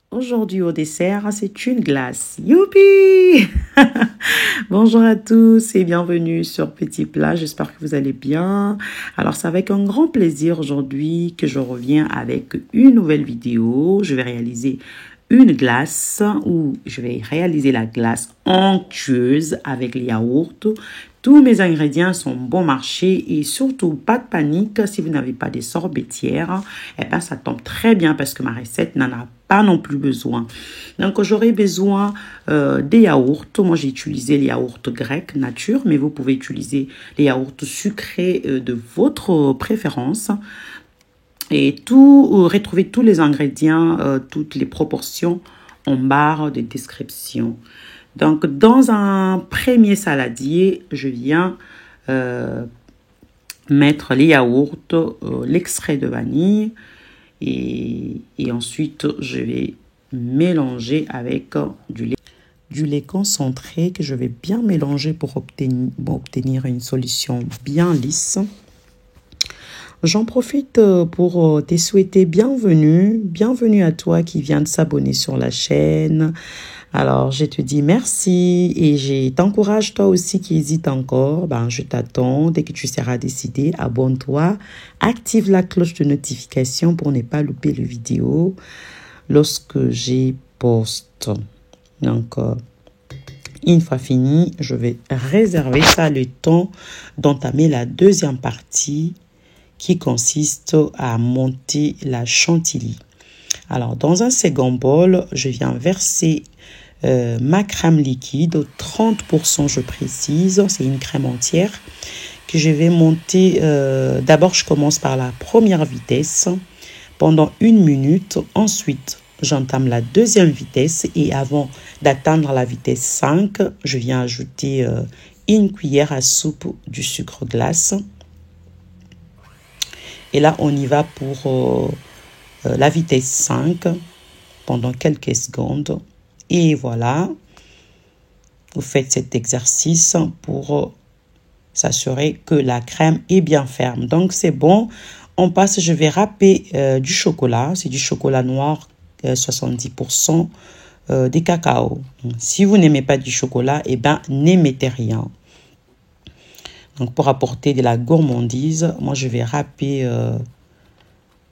Aujourd'hui au dessert, c'est une glace. Youpi! Bonjour à tous et bienvenue sur Petit Plat. J'espère que vous allez bien. Alors, c'est avec un grand plaisir aujourd'hui que je reviens avec une nouvelle vidéo. Je vais réaliser une glace ou je vais réaliser la glace onctueuse avec les yaourts. Tous mes ingrédients sont bon marché et surtout pas de panique si vous n'avez pas des sorbetières. Eh bien, ça tombe très bien parce que ma recette n'en a pas non plus besoin. Donc, j'aurai besoin des yaourts. Moi, j'ai utilisé les yaourts grecs nature, mais vous pouvez utiliser les yaourts sucrés de votre préférence. Et retrouver tous les ingrédients, toutes les proportions en barre de description. Donc, dans un premier saladier, je viens mettre les yaourts, l'extrait de vanille et ensuite, je vais mélanger avec du lait concentré que je vais bien mélanger pour obtenir une solution bien lisse. J'en profite pour te souhaiter bienvenue à toi qui viens de s'abonner sur la chaîne. Alors, je te dis merci et je t'encourage toi aussi qui hésite encore. Je t'attends. Dès que tu seras décidé, abonne-toi. Active la cloche de notification pour ne pas louper les vidéos lorsque j'y poste. Donc, une fois fini, je vais réserver ça le temps d'entamer la deuxième partie qui consiste à monter la chantilly. Alors, dans un second bol, je viens verser ma crème liquide, 30% je précise, c'est une crème entière que je vais monter. D'abord, je commence par la première vitesse pendant 1 minute. Ensuite, j'entame la deuxième vitesse et avant d'atteindre la vitesse 5, je viens ajouter une cuillère à soupe du sucre glace. Et là, on y va pour la vitesse 5 pendant quelques secondes. Et voilà, vous faites cet exercice pour s'assurer que la crème est bien ferme. Donc, c'est bon. On passe, je vais râper du chocolat. C'est du chocolat noir, 70% des cacao. Si vous n'aimez pas du chocolat, eh ben, n'émettez rien. Donc, pour apporter de la gourmandise, moi, je vais râper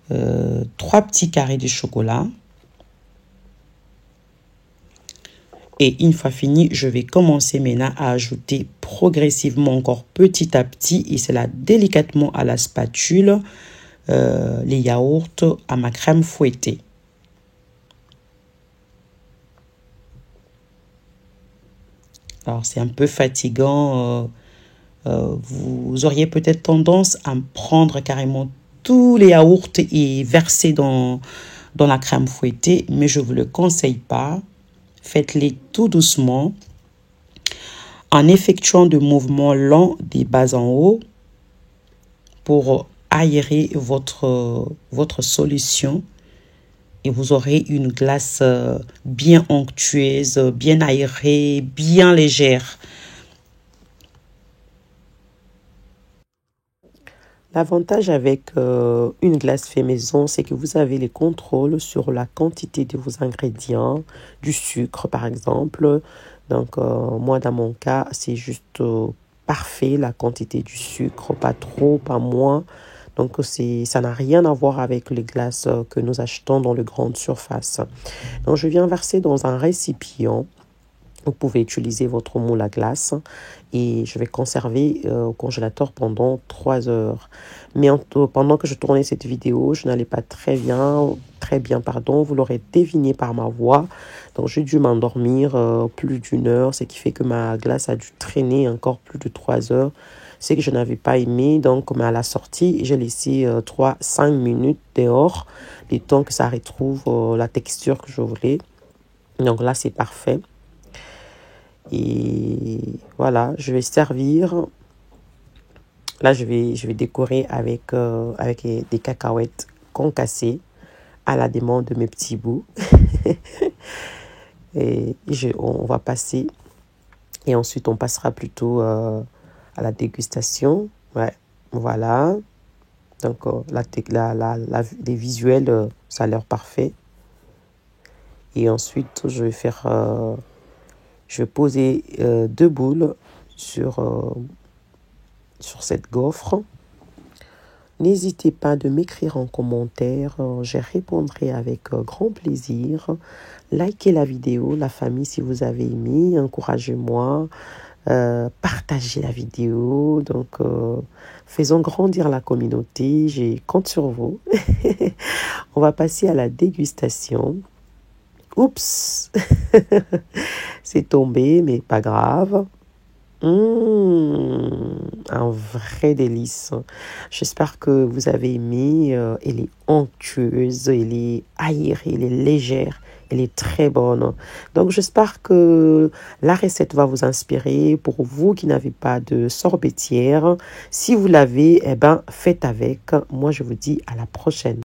3 petits carrés de chocolat. Et une fois fini, je vais commencer maintenant à ajouter progressivement encore petit à petit, et c'est là délicatement à la spatule, les yaourts à ma crème fouettée. Alors, c'est un peu fatigant. Vous auriez peut-être tendance à prendre carrément tous les yaourts et verser dans la crème fouettée, mais je ne vous le conseille pas. Faites-les tout doucement en effectuant des mouvements lents des bas en haut pour aérer votre solution et vous aurez une glace bien onctueuse, bien aérée, bien légère. L'avantage avec une glace fait maison, c'est que vous avez les contrôles sur la quantité de vos ingrédients, du sucre par exemple. Donc, moi, dans mon cas, c'est juste parfait, la quantité du sucre, pas trop, pas moins. Donc, ça n'a rien à voir avec les glaces que nous achetons dans les grandes surfaces. Donc, je viens verser dans un récipient. Vous pouvez utiliser votre moule à glace et je vais conserver au congélateur pendant 3 heures. Mais pendant que je tournais cette vidéo, je n'allais pas très bien, vous l'aurez deviné par ma voix. Donc j'ai dû m'endormir plus d'1 heure, ce qui fait que ma glace a dû traîner encore plus de 3 heures. C'est que je n'avais pas aimé, donc mais à la sortie, j'ai laissé 3-5 minutes dehors, le temps que ça retrouve la texture que je voulais. Donc là, c'est parfait. Et voilà, je vais servir. Là, je vais décorer avec des cacahuètes concassées à la demande de mes petits bouts. Et on va passer. Et ensuite, on passera plutôt à la dégustation. Ouais, voilà. Donc, les visuels, ça a l'air parfait. Et ensuite, je vais poser 2 boules sur cette gaufre. N'hésitez pas de m'écrire en commentaire, je répondrai avec grand plaisir. Likez la vidéo, la famille, si vous avez aimé, encouragez-moi, partagez la vidéo. Donc, faisons grandir la communauté, je compte sur vous. On va passer à la dégustation. Oups, c'est tombé, mais pas grave. Un vrai délice. J'espère que vous avez aimé. Elle est onctueuse, elle est aérée, elle est légère, elle est très bonne. Donc j'espère que la recette va vous inspirer. Pour vous qui n'avez pas de sorbetière, si vous l'avez, faites avec. Moi je vous dis à la prochaine.